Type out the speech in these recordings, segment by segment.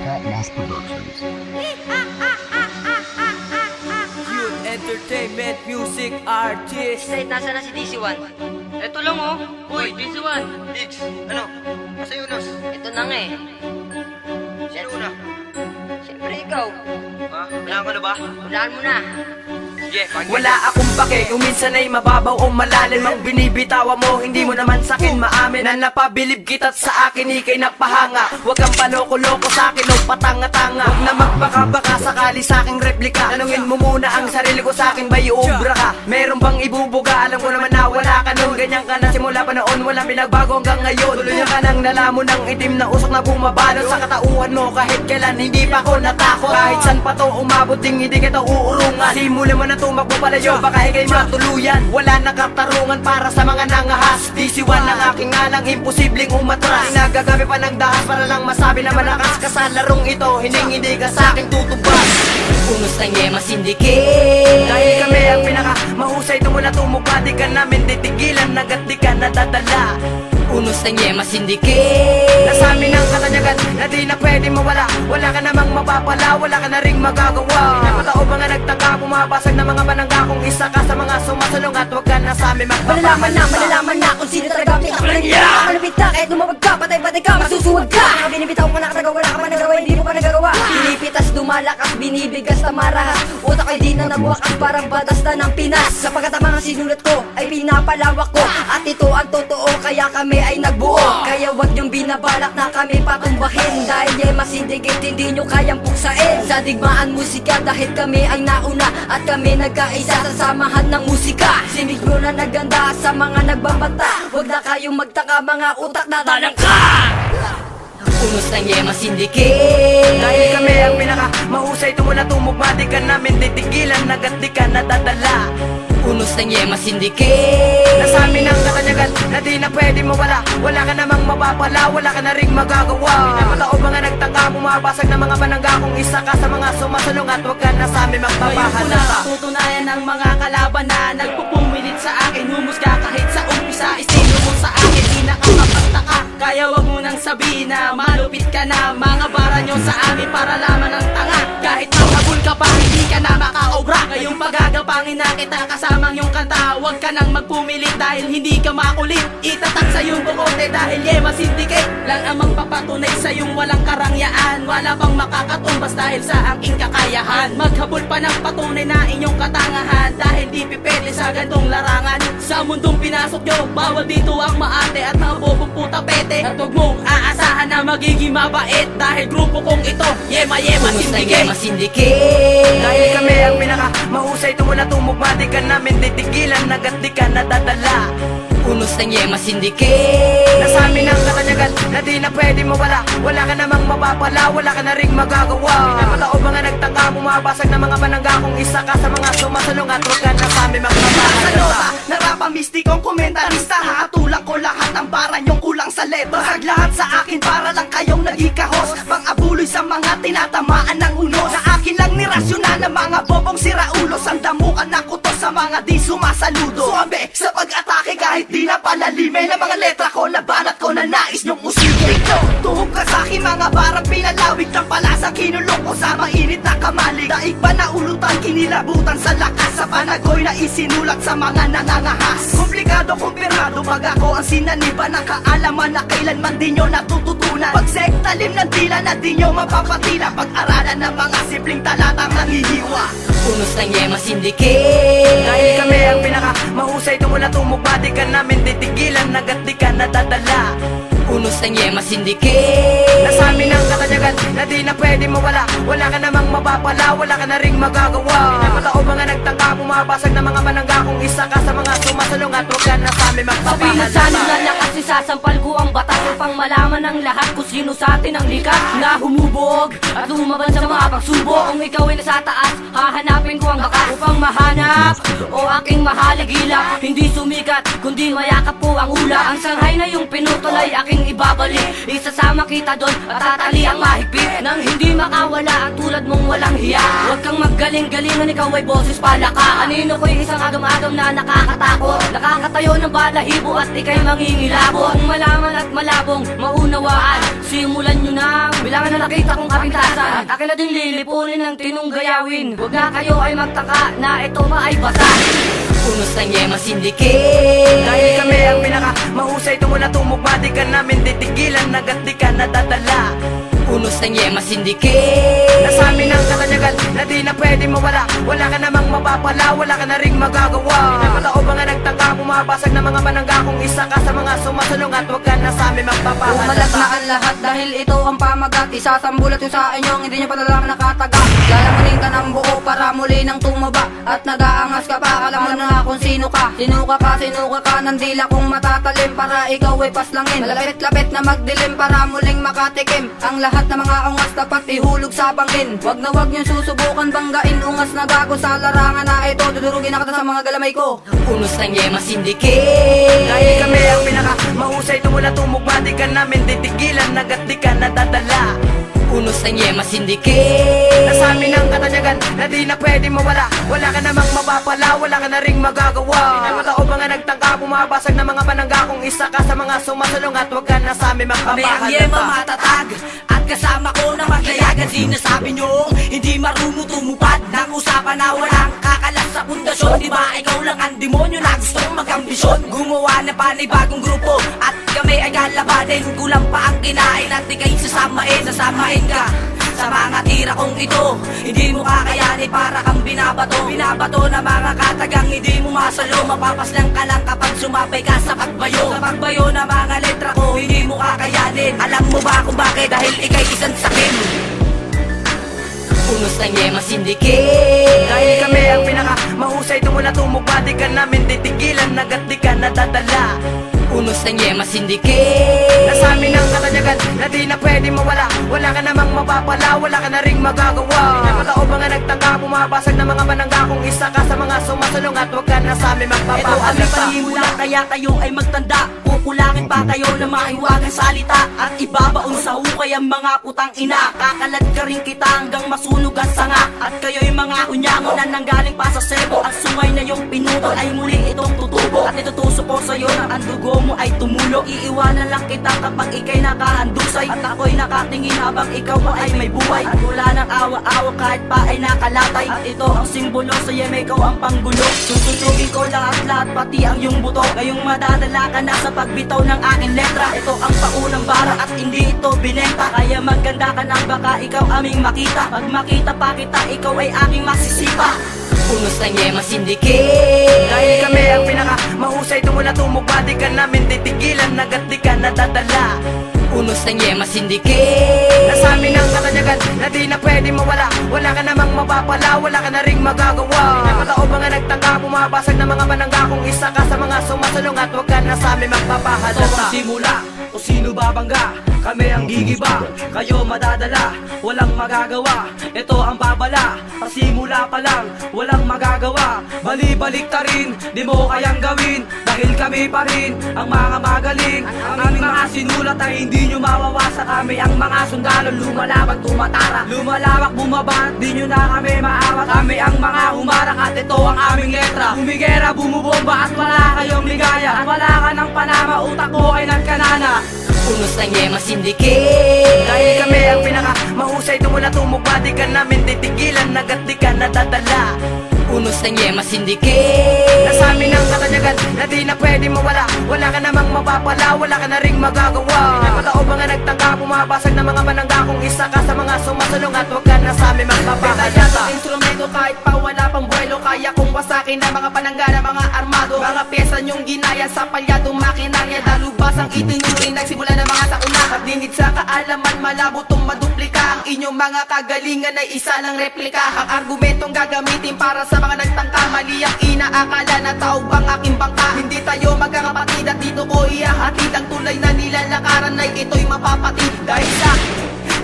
Cat Mass Productions. Youth Entertainment Music Artist. State, nasa na si DC1? Ito lang oh. Uy, DC1. Diggs, ano? Asa Yunus? Ito na nga eh. Sino una? Siyempre ikaw. Ha? Kailangan ko na ba? Hulaan mo na. Sige, Wala akong pake kung minsan ay mababaw o malalim ang binibitawa mo. Hindi mo naman sa'kin maamin na napabilib kita't sa akin ikay napahanga. Huwag kang paloko-loko sa'kin o patanga-tanga. Huwag na magbaka-baka sakali sa'king replika. Tanungin mo muna ang sarili ko sa'kin ba iubra ka? Meron bang ibubuga? Alam ko naman na wala ka nun. Ganyan ka na simula pa noon, wala pinagbago hanggang ngayon. Tuloy ka nang nalamon ng itim na usok na bumabalot sa katauhan mo. Kahit kailan hindi pa ako natakot. Kahit saan pa to umabot ding hindi kita uurungan. Simulan mo na tumakbo palayo, baka ikay matuluyan. Wala na katarungan para sa mga nangahas. DC1 ang aking alang, imposibleng umatras. Nagagabi pa ng dahas para lang masabi na malakas ka sa larong ito. Hindi ka sa akin tutubas. Unos ng Yema Syndicate. Dahil kami ang pinaka mahusay tumula tumugpa. Di ka namin titigilan, nagat di ka nadadala. Unos ng Yema Syndicate. Nasa amin ang katanyagan na di na pwede mawala. Wala ka namang mapapala, wala ka na ring magagawa. Napatao mga nagtaka, bumabasag na mga banangga. Kung isa ka sa mga sumasalong at huwag ka na sa amin magpapahalaga. Malalaman na kung sino talaga pitak na nila. Malapit ka, kahit lumabag ka, patay-patay ka, masusuwag ka. Mga binibitaw ko na katagawa, wala ka pa nagawa, hindi mo pa nagagawa. Pinipitas, lumalakas, binibigas na marahas. Utak ay di na nabuwakas, parang batas na ng Pinas. Sapagkat ang mga sinulat ko ay pinapalawak ko. At ito ang totoo, kaya kami ay nagbuo. Kaya wag niyong binabalak na kami patumbahin. Dahil Yema Syndicate hindi nyo kayang puksain. Sa digmaan musika dahil kami ay nauna. At kami nagkaisa sa samahan ng musika. Siniguro na naganda sa mga nagbabanta. Wag na kayong magtaka, mga utak na talangka. Unos ng Yema Syndicate. Dahil kami ang pinaka mahusay tumula tumugma. Di ka namin titigilan, nagat di ka nadadala. Unos ng Yema Syndicate. Nasa amin ang katanyagan na di na pwede mawala. Wala ka namang mapapala, wala ka na ring magagawa. Napatao mga nagtaka, bumabasag na mga banangga. Kung isa ka sa mga sumasalong at huwag ka na sa amin magpapahalata. Tutunayan ng mga kalaban na nagpupumilit sa akin. Humusga kahit sa umpisa, estilo mo sa akin di nakakapagtaka. Kaya wag mo nang sabihin na malupit ka na. Mga bara nyo sa amin para laman ng tanga. Kahit magkabul ka pa, hindi ka na makaobra. Ngayong pagagapangin na kita kasamang yung kanta. Huwag ka nang magpumilit dahil hindi ka makulit. Itatak sa iyong bukote dahil Yema Syndicate lang ang magpapatunay sa iyong walang karangyaan. Wala pang makakatumbas dahil sa aking kakayahan. Maghabol pa ng patunay na inyong katangahan. Dahil di pipili sa gantong larangan. Sa mundong pinasok nyo, bawal dito ang maate at mga bobong puta pete. At huwag mong aasahan na magiging mabait. Dahil grupo kong ito, Yema Unos ng Yema Syndicate. Syndicate. Dahil kami ang pinaka mahusay tumula tumugma. Di ka namin titigilan, nagat di ka nadadala. Unos ng Yema Syndicate. Nasa amin ang katanyagan na di na pwede mawala. Wala ka namang mapapala, wala ka na ring magagawa. Napatao mga nagtaka, bumabasag na mga banangga. Kung isa ka sa mga sumasalong at huwag ka na sa amin magpapahalata. Narapamistikong komentarista. Haatulang ko lahat ng para nyong kulang sa letra. Basag lahat sa akin para lang kayong nagikahos. Pang-abuloy sa mga tinatamaan ng unos. Sa akin lang nirasyonan ng mga bobong siraulos. Ang damukan ng kuto sa mga di sumasaludo. Suwabe sa pag-atake kahit di na palalimin. Ang mga letra ko laban at ko na nais nyong usigin. Tuhog ka sa akin mga barang pinalawig. Ng palasang kinulong ko sa mainit na kamalig. Daig pa na ulutan, kinilabutan sa lakas. Sa panagoy na isinulat sa mga nangangahas. Komplikado, kumpirado, pag ako ang sinaniban ng kaalaman na kailanman di nyo natututunan. Pagsek talim ng tila na di nyo mapapatila. Pag-aralan ng mga simpleng talatang nangihiwa. Unos ng Yema Syndicate. Dahil kami ang pinaka mahusay tumula tumugma. Di ka namin titigilan, nagat di ka nadadala. Unos ng Yema Syndicate. Nasa amin ang katanyagan na di na pwede mawala. Wala ka namang mapapala, wala ka na ring magagawa. Napatao mga nagtaka, bumabasag na mga banangga. Kung isa ka sa mga sumasalong at huwag ka na sa amin Sabihin sa amin na lakas, isasampal ko ang batas upang malaman ng lahat kung sino sa atin ang likas na humubog at lumaban sa mga pagsubok. Kung ikaw ay nasa taas, hahanapin ko ang bakas upang mahanap o aking mahaligila. Hindi sumikat, kundi mayakap ko ang ula. Ang sanghay na yung pinutol ay aking ibabalik. Isasama kita doon at tatali ang mahigpit nang hindi makawala ang tulad mong walang hiya. Huwag kang maggaling-galingan, ikaw ay boses palaka. Anino ko'y isang agam-agam na nakakatakot. Nakakatayo ng balahibo at ikay mangingilabot. Kung malaman at malabong maunawaan. Simulan nyo nang bilangan na nakita kong kapintasan, at akin na din lilipunin ng tinong gayawin. Huwag nga kayo ay magtaka na ito ba ay bata. Unos ng Yema Syndicate. Dahil kami ang pinaka mahusay tumula tumugma, di ka namin titigilan, nagat di ka nadadala. Unos ng Yema Syndicate. Nasa amin ang katanyagan na di na pwede mawala. Wala ka namang mapapala, wala ka na ring magagawa. Pinapatao ba nga nagtangka, bumabasag na mga manangga, kung isa ka sa mga sumasulong at huwag ka na sa amin Umalat na magpapahalata. ang lahat dahil ito ang pamagat. Isasambulat yung sa inyong hindi nyo pa nalaman nakataga. Lalamunin ka ng buo para muli nang tumaba. At nag-aangas ka pa, alam mo na kung sino ka. Sinuka ka ng dila kung matatalim, para ikaw ay paslangin. Malapit-lapit na magdilim para muling makatikim. Ang lahat ng mga ungas dapat ihulog sa bangin. Wag na wag nyo susubukan banggain, ungas na gago sa larangan na ito. Dudurugin na kita sa mga galamay ko. Unos ng Yema Syndicate. Dahil kami ang pinaka mahusay tumula tumugma, di ka namin titigilan, nagat di ka nadadala. Unos ng Yema Syndicate. Nasa amin ang katanyagan na di na pwede mawala. Wala ka namang mapapala, wala ka na ring magagawa. Pinapatao ba nga nagtangka, bumabasag na mga panangga, kung isa ka sa mga sumasulong at huwag ka na sa amin Kami ang Yema magpapahalata. matatag, at kasama ko na maglayagan. Sinasabi nyo, hindi marunong tumupad ng usapan na walang kakalas sa pundasyon. Di ba ikaw lang ang demonyo na gustong mag-ambisyon? Gumawa na panibagong grupo at kami ay kalabanin. Kulang pa ang kinain at di kayo sasamain ka sa mga tira kong ito. Hindi mo kakayanin, para kang binabato na mga katagang hindi mo masalo. Mapapaslang ka lang kapag sumabay ka sa pagbayo. Sa pagbayo na mga letra ko, hindi mo kakayanin. Alam mo ba kung bakit? Dahil ikay isang sakim. Unos ng Yema Syndicate. Dahil kami ang pinaka mahusay tumula tumugma, di ka namin titigilan, nagat di ka nadadala. Unos ng Yema Syndicate. Nasa amin ang katanyagan na di na pwede mawala. Wala ka namang mapapala, wala ka na ring magagawa. Pinapatao ba nga nagtangka, bumabasag na mga manangga, kung isa ka sa mga sumasulong at huwag ka na sa amin Ito aming magpapahalata. panimula, kaya kayo ay magtanda. Kukulangin pa kayo na mahiwagang salita, at ibabaon sa hukay ang mga putang ina. Kakalad ka rin kita hanggang masunog ang sanga. At kayo'y mga unyango na nanggaling pa sa sebo. Ang sungay na yung pinutol ay muli itong tutubo. At itutusok ko sa'yo na ang dugo mo ay tumulo. Iiwanan lang kita kapag ikay nakahandusay, at ako'y nakatingin habang ikaw pa ay may buhay. At wala nang awa-awa kahit pa ay nakalatay. At ito ang simbolo sa Yema, ikaw ang panggulo. Susutugin ko lahat pati ang iyong buto. Ngayong madadala ka na sa pagbitaw ng aking letra. Ito ang paunang bara at hindi ito binenta. Kaya maganda ka nang baka ikaw aming makita. Pag makita pa kita, ikaw ay aking masisipa. Unos ng Yema Syndicate. Dahil kami ang pinaka mahusay tumula tumugma, di ka namin titigilan, nagat di ka nadadala. Unos ng Yema Syndicate. Nasa amin ang katanyagan na di na pwede mawala. Wala ka namang mapapala, wala ka na ring magagawa. Pinapatao ba nga nagtangka, bumabasag na mga manangga, kung isa ka sa mga sumasulong at huwag ka na sa amin Ito magpapahalata. ang simula, o sino babangga? Kami ang gigiba, kayo madadala, walang magagawa. Ito ang babala, sa simula pa lang, walang magagawa. Bali-balik ta rin, di mo kayang gawin, dahil kami pa rin ang mga magaling. Ang aming mga sinulat ay hindi nyo mawawasa. Kami ang mga sundalo, lumalawak, tumatara. Lumalawak, bumaba, di nyo na kami maawat. Kami ang mga humarak at ito ang aming letra. Bumigera, bumubomba at wala kayong ligaya. At wala ka ng panama, utak ko ay nagkanana. Unos ng Yema Syndicate. Dahil kami ang pinaka mahusay tumula tumugma, di ka namin titigilan, nagat di ka nadadala. Unos ng Yema Syndicate. Nasa amin ang katanyagan na di na pwede mawala. Wala ka namang mapapala, wala ka na ring magagawa. Pinapatao ba nga nagtangka, bumabasag na mga manangga, kung isa ka sa mga sumasulong at huwag ka na sa amin magpapahalata. Instrumento kahit pa wala pang buwelo, kaya kong wasakin na mga panangga na mga armado. Mga pyesa nyong ginaya sa palyadong makinarya. Dalubas ang itinuring, nagsimula ng mga sauna. At dingid sa kaalaman, malabo tong maduplika. Ang inyong mga kagalingan ay isa lang replika. Ang argumentong gagamitin para sa mga nagtangka, mali ang inaakala na tao bang aking bangka. Hindi tayo magkakapatid at dito ko ihahatid. Ang tulay na nilalakaran ay ito'y mapapatid. Dahil sa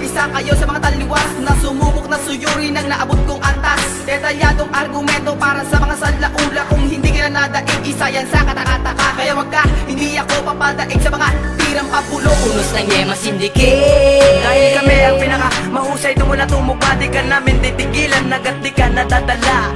isa kayo sa mga taliwas na sumubok na suyuri ng naabot kong antas. Detalyadong argumento para sa mga sanlaula. Kung hindi ka na nadaig, isa yan sa katakataka. Kaya wag ka, hindi ako papadaig sa mga tirang papulo. Unos ng Yema Syndicate. Dahil kami ang pinaka mahusay tumula tumugma, di ka namin titigilan, nagat di ka nadadala.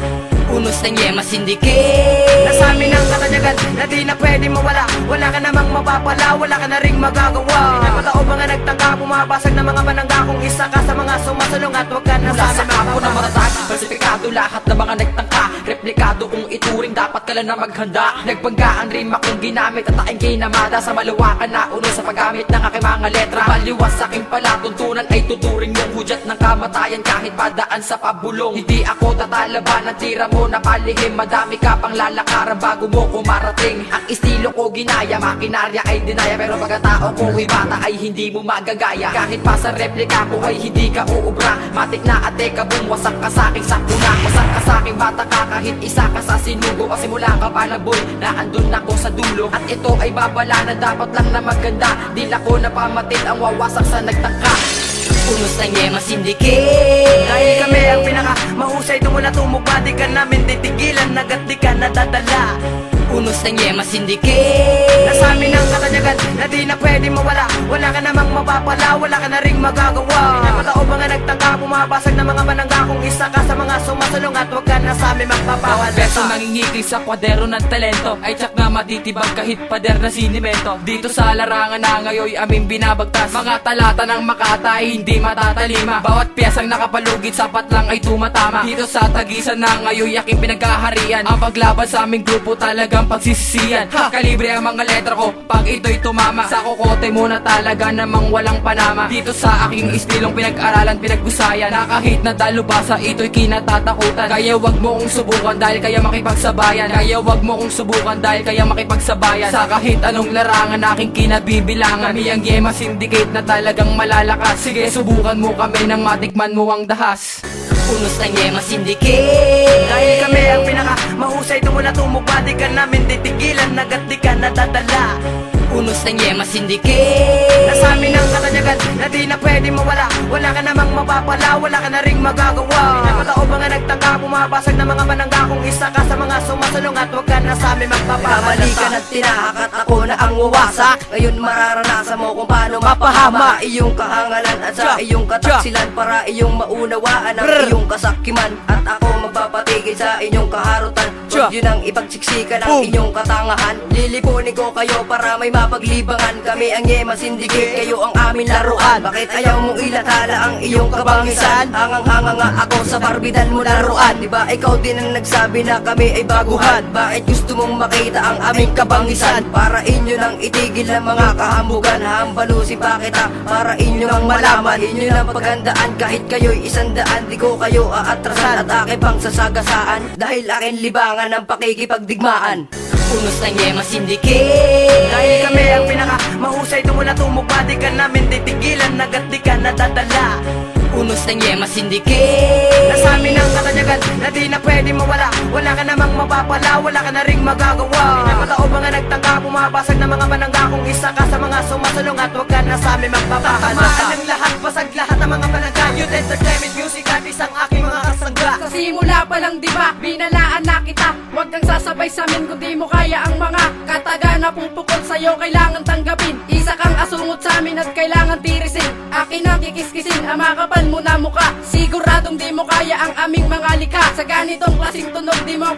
Unos ng Yema Syndicate. Nasamin ang katanyagan na di na pwede mawala. Wala ka namang mapapala, wala ka na ring magagawa. Napatao mga nagtangka, bumabasag na mga manangga. Kung isa ka sa mga sumasulong at huwag ka na Mula sa sa kampo na matatag, falsifikado lahat ng mga nagtangka. Replikado kung ituring, dapat ka lang na maghanda. Nagbanggaan rin akong ginamit at aking kinamada. Sa maluwakan na uno sa paggamit ng aking mga letra. Baliwas sa aking palatuntunan ay tuturing yung hudyat ng kamatayan. Kahit padaan sa pabulong, hindi ako tatalaban ng tira mo na palihim. Madami ka pang lalakaran bago mo kumarating. Ang estilo ko ginaya, makinarya ay dinaya. Pero pagkatao ko ay bata ay hindi mo magagaya. Kahit pa sa replika ko ay hindi ka uubra. Matik na ate ka bumwasak ka sa aking sakuna. Wasak ka sa aking bata ka kahit isa ka sa sinugo. Kasi mula ka pa na boy na andun ako sa dulo. At ito ay babala na dapat lang na maganda. Dila ko na pamatit ang wawasak sa nagtangka. Unos ng Yema Syndicate. Dahil kami ang pinaka mahusay tumula tumugpa. Di ka namin titigilan, nagat di ka nadadala. Unos ng Yema Syndicate. Nasamin ang katanyagan na di na pwede mawala. Wala ka namang mapapala, wala ka na ring magagawa. Napatao mga nagtangka, bumabasag na mga manangga. Kung isa ka sa mga sumasulong at huwag ka na sa amin magpapawala. Beso nangingiti sa kwadero ng talento ay tsak na matitibag kahit pader na sinimento. Dito sa larangan na ngayon aming binabagtas. Mga talata ng Makata ay hindi matatalima. Bawat piyasang nakapalugit sapat lang ay tumatama. Dito sa tagisan na ngayon aking pinaghaharian. Ang paglaban sa aming grupo talagang pagsisisiyan. Kalibre ang mga letra ko pag ito'y tumama. Sa kokote mo na talaga namang walang panama. Dito sa aking istilong pinag-aralan, pinag-usayan. Na kahit nadalubasa ito'y kinatatakutan. Kaya wag mo kong subukan dahil kaya makipagsabayan. Kaya wag mo kong subukan dahil kaya makipagsabayan. Sa kahit anong larangan aking kinabibilangan. Kami ang Yema Syndicate na talagang malalakas. Sige subukan mo kami nang matikman mo ang dahas. Unos ng Yema Syndicate. Dahil kami ang pinaka mahusay tumula tumugpa. Di ka namin titigilan, nagat di ka nadadala. Unos ng Yema Syndicate. Nasamin ang katanyagan na di na pwede mawala. Wala ka namang mapapala, wala ka na ring magagawa. Napatao mga nagtangka, bumabasag na mga manangga. Kung isa ka sa mga sumasulong at huwag ka na sa amin magpapawala. Kamali ka ng tinahakat, ako na ang wawasak. Ngayon mararanasan mo kung paano mapahama iyong kahangalan at sa iyong kataksilan. Para iyong maunawaan ang iyong kasakiman. At ako magpapatigil sa inyong kaharutan. Huwag yun ang ipagsiksikan ang inyong katangahan. Lilipunin ko kayo para may mapaglibangan. Kami ang Yema Syndicate, kayo ang aming laruan. Bakit ayaw mong ilathala ang iyong kabangisan? Hangang-hanga nga ako sa barbidan mo laruan. Diba ikaw din ang nagsabi na kami ay baguhan? Bakit gusto mong makita ang aming kabangisan? Para inyo nang itigil ang mga kahambugan. Hambalusin pa kita para inyo nang malaman. Inyo nang paghandaan kahit kayo'y 100. Di ko kayo aatrasan at aking pang sasagasaan. Dahil akin libangan ang pakikipagdigmaan. Unos ng Yema Syndicate. Dahil kami ang pinaka mahusay tumula tumugpa. Di ka namin titigilan, nagat di ka nadadala. Unos ng Yema Syndicate. Nasamin ang katanyagan na di na pwede mawala. Wala ka namang mapapala, wala ka na ring magagawa. Napatao mga nagtangka, bumabasag na mga manangga. Kung isa ka sa mga sumasulong at huwag ka na sa amin magpapahalaga. Tatamaan ng lahat, basag lahat ng mga manangga. Youth entertainment, music, artist ang aking mga kasangga. Sa simula pa lang diba, binalaan na kita. Huwag kang sasabay sa amin kung di mo kaya ang mga kataga na pupukol sa'yo, kailangan tanggapin. Isa kang asungot sa amin at kailangan tirisin. Akin ang kikiskisin, ang makapal mo na muka. Siguradong di mo kaya ang aming mga likha. Sa ganitong klaseng tunog di mo